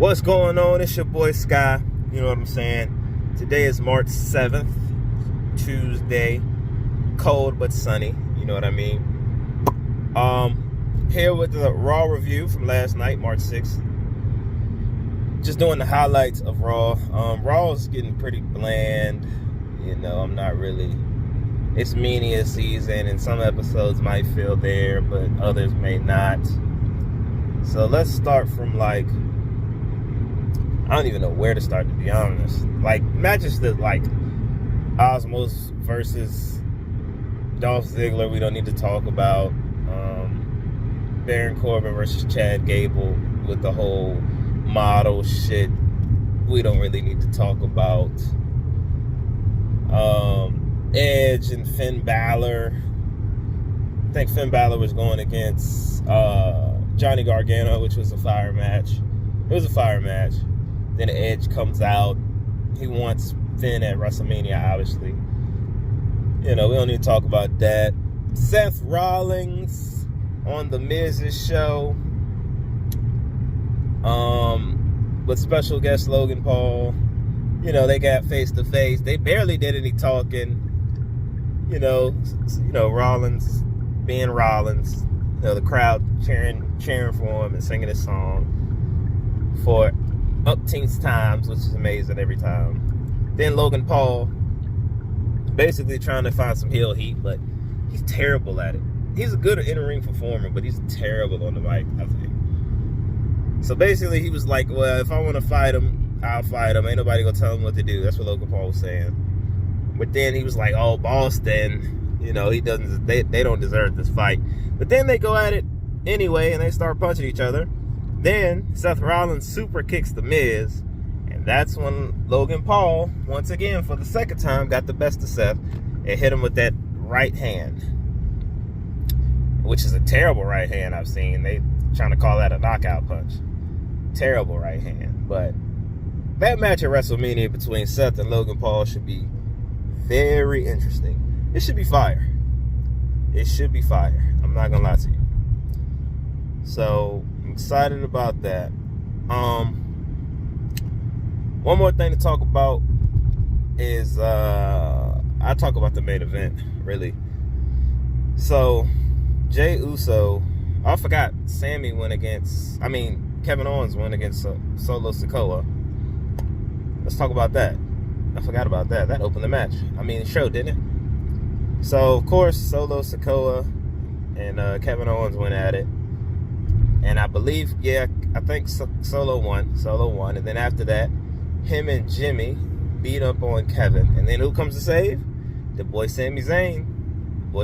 What's going on? It's your boy Sky. You know what I'm saying? Today is March 7th, Tuesday. Cold but sunny. You know what I mean? Here with the Raw review from last night, March 6th. Just doing the highlights of Raw. Raw is getting pretty bland. You know, I'm not really. It's media season, and some episodes might feel there, but others may not. So let's start from I don't even know where to start, to be honest. Matches that Osmos versus Dolph Ziggler, we don't need to talk about. Baron Corbin versus Chad Gable with the whole model shit, we don't really need to talk about. Edge and Finn Balor. I think Finn Balor was going against Johnny Gargano, which was a fire match. It was a fire match. Then Edge comes out. He wants Finn at WrestleMania, obviously. You know, we don't need to talk about that. Seth Rollins on The Miz's show. With special guest Logan Paul. You know, they got face to face. They barely did any talking. You know, Rollins being Rollins. You know, the crowd cheering for him and singing his song for umpteenth times, which is amazing every time. Then Logan Paul basically trying to find some heel heat, but he's terrible at it. He's a good in-ring performer, but he's terrible on the mic, I think. So basically he was like, well, if I want to fight him, I'll fight him. Ain't nobody gonna tell him what to do. That's what Logan Paul was saying. But then he was like, oh, Boston, you know, they don't deserve this fight. But then they go at it anyway, and they start punching each other. Then Seth Rollins super kicks The Miz, and that's when Logan Paul, once again for the second time, got the best of Seth and hit him with that right hand, which is a terrible right hand I've seen. They trying to call that a knockout punch. Terrible right hand. But that match at WrestleMania between Seth and Logan Paul should be very interesting. It should be fire. It should be fire. I'm not gonna lie to you. So I'm excited about that. One more thing to talk about is I talk about the main event, really. So Jey Uso, I forgot Kevin Owens went against Solo Sikoa. Let's talk about that. I forgot about that. That opened the match. The show, didn't it? So, of course, Solo Sikoa and Kevin Owens went at it. And I believe, I think Solo won. And then after that, him and Jimmy beat up on Kevin. And then who comes to save? The boy Sami Zayn.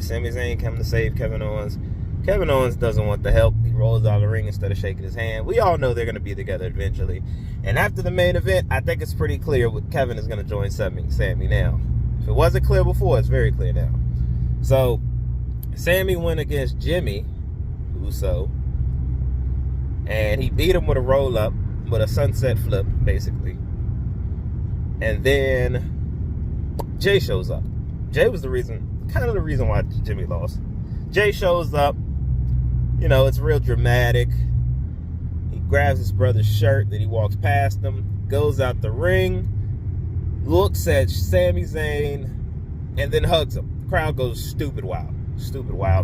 Sami Zayn came to save Kevin Owens. Kevin Owens doesn't want the help. He rolls out of the ring instead of shaking his hand. We all know they're going to be together eventually. And after the main event, I think it's pretty clear Kevin is going to join Sami now. If it wasn't clear before, it's very clear now. So, Sami went against Jimmy Uso. And he beat him with a roll-up, with a sunset flip, basically. And then Jey shows up. Jey was the reason why Jimmy lost. Jey shows up. You know, it's real dramatic. He grabs his brother's shirt, then he walks past him, goes out the ring, looks at Sami Zayn, and then hugs him. The crowd goes stupid wild.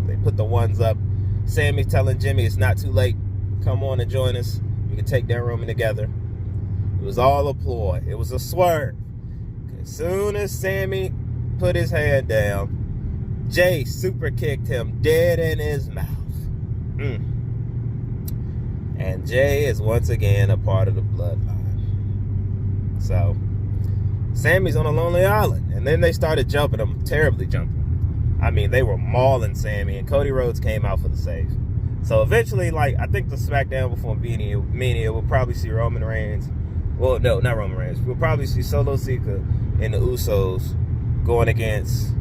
They put the ones up. Sami telling Jimmy it's not too late. Come on and join us. We can take that Roman together. It was all a ploy. It was a swerve. As soon as Sami put his hand down, Jey super kicked him dead in his mouth. And Jey is once again a part of the bloodline. So, Sami's on a lonely island. And then they started jumping him, terribly jumping him. They were mauling Sami, and Cody Rhodes came out for the save. So eventually, I think the SmackDown before Mania, we'll probably see Roman Reigns. Well, no, not Roman Reigns. We'll probably see Solo Sikoa and the Usos going against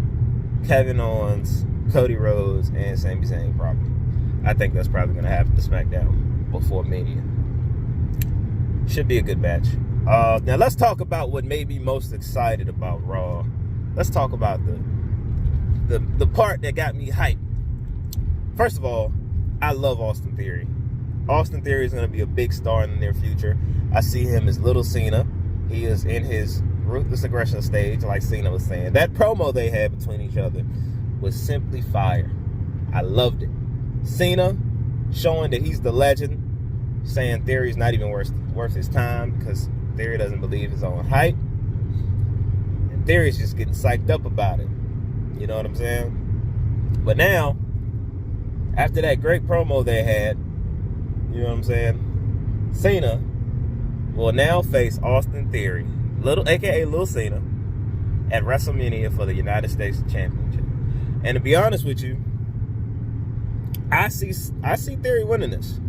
Kevin Owens, Cody Rhodes, and Sami Zayn probably. I think that's probably going to happen to SmackDown before Mania. Should be a good match. Now let's talk about what made me most excited about Raw. Let's talk about the part that got me hyped. First of all, I love Austin Theory. Austin Theory is going to be a big star in the near future. I see him as Little Cena. He is in his ruthless aggression stage, like Cena was saying. That promo they had between each other was simply fire. I loved it. Cena showing that he's the legend, saying Theory's not even worth his time because Theory doesn't believe his own hype. And Theory's just getting psyched up about it. You know what I'm saying? But now, after that great promo they had, you know what I'm saying, Cena will now face Austin Theory, aka Lil Cena, at WrestleMania for the United States Championship. And to be honest with you, I see Theory winning this.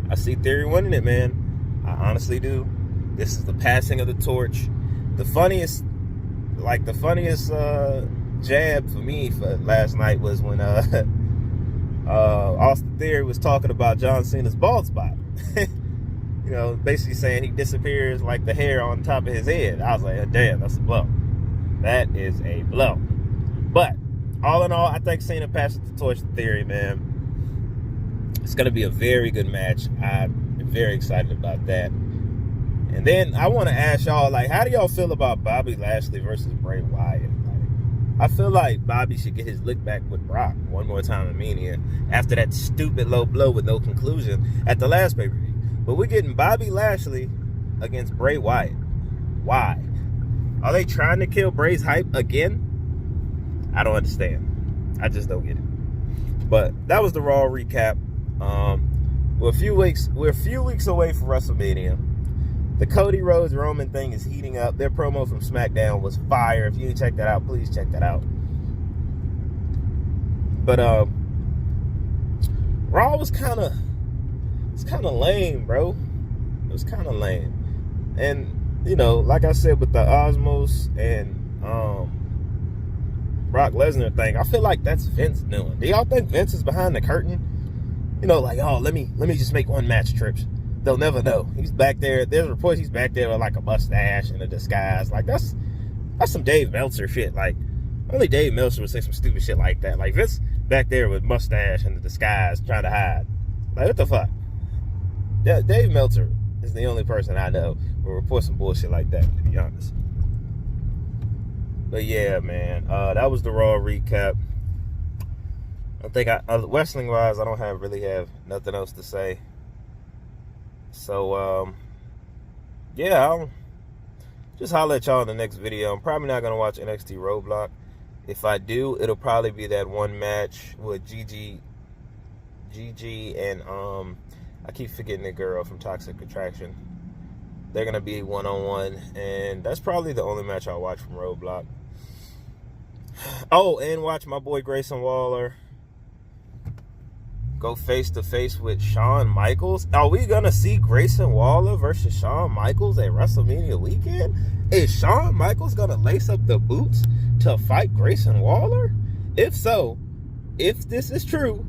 I see Theory winning it, man. I honestly do. This is the passing of the torch. The funniest jab for me for last night was when Austin Theory was talking about John Cena's bald spot. You know, basically saying he disappears like the hair on top of his head. I was like, oh, damn, that's a blow. That is a blow. But all in all, I think Cena passes the torch to Theory, man. It's going to be a very good match. I'm very excited about that. And then I want to ask y'all, like, how do y'all feel about Bobby Lashley versus Bray Wyatt? I feel like Bobby should get his lick back with Brock one more time in Mania after that stupid low blow with no conclusion at the last pay-per-view. But we're getting Bobby Lashley against Bray Wyatt. Why? Are they trying to kill Bray's hype again? I don't understand. I just don't get it. But that was the Raw recap. We're a few weeks away from WrestleMania. The Cody Rhodes Roman thing is heating up. Their promo from SmackDown was fire. If you didn't check that out, please check that out. But Raw was kind of lame, bro. It was kind of lame. And you know, like I said with the Osmos and Brock Lesnar thing, I feel like that's Vince doing. Do y'all think Vince is behind the curtain? You know, like, oh, let me just make one match trips. They'll never know. He's back there. There's reports he's back there with like a mustache and a disguise. Like that's some Dave Meltzer shit. Like only Dave Meltzer would say some stupid shit like that. Like Vince back there with mustache and the disguise trying to hide. Like what the fuck? Yeah, Dave Meltzer is the only person I know who report some bullshit like that, to be honest. But yeah, man, that was the Raw recap. I think wrestling wise, I don't really have nothing else to say. So, yeah, I'll just holler at y'all in the next video. I'm probably not going to watch NXT Roadblock. If I do, it'll probably be that one match with Gigi and, I keep forgetting the girl from Toxic Attraction. They're going to be one-on-one, and that's probably the only match I'll watch from Roadblock. Oh, and watch my boy Grayson Waller go face-to-face with Shawn Michaels. Are we going to see Grayson Waller versus Shawn Michaels at WrestleMania weekend? Is Shawn Michaels going to lace up the boots to fight Grayson Waller? If so, if this is true,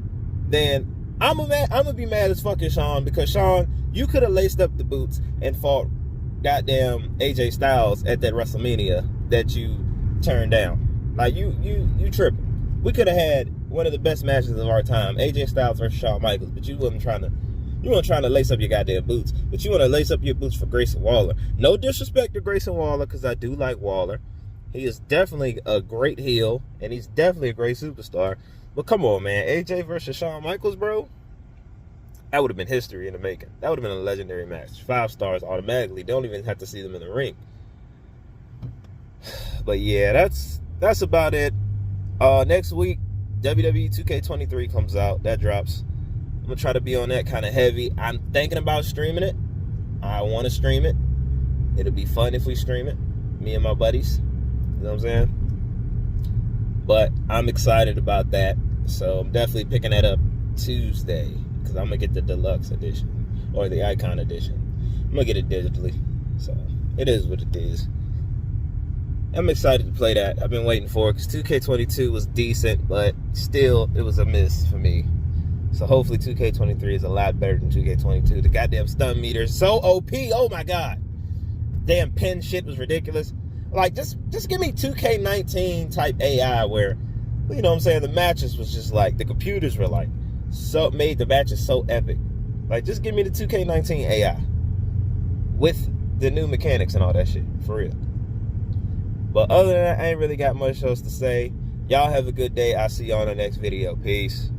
then I'm gonna be mad as fucking Shawn, because Shawn, you could have laced up the boots and fought goddamn AJ Styles at that WrestleMania that you turned down. Like you tripping. We could have had one of the best matches of our time, AJ Styles versus Shawn Michaels, but you weren't trying to lace up your goddamn boots, but you want to lace up your boots for Grayson Waller. No disrespect to Grayson Waller, because I do like Waller. He is definitely a great heel, and he's definitely a great superstar. But come on, man, AJ versus Shawn Michaels, bro. That would have been history in the making. That would have been a legendary match. 5 stars automatically. Don't even have to see them in the ring. But yeah, that's about it. Next week, WWE 2K23 comes out. That drops. I'm going to try to be on that kind of heavy. I'm thinking about streaming it. I want to stream it. It'll be fun if we stream it. Me and my buddies. You know what I'm saying? But I'm excited about that. So I'm definitely picking that up Tuesday, because I'm going to get the deluxe edition, or the icon edition. I'm going to get it digitally. So it is what it is. I'm excited to play that. I've been waiting for it, because 2K22 was decent, but still, it was a miss for me. So hopefully 2K23 is a lot better than 2K22. The goddamn stun meter is so OP. Oh my god. Damn pin shit was ridiculous. Like, just give me 2K19 type AI where, you know what I'm saying, the matches was just like, the computers were like, so made the matches so epic. Like, just give me the 2K19 AI with the new mechanics and all that shit, for real. But other than that, I ain't really got much else to say. Y'all have a good day. I'll see y'all in the next video. Peace.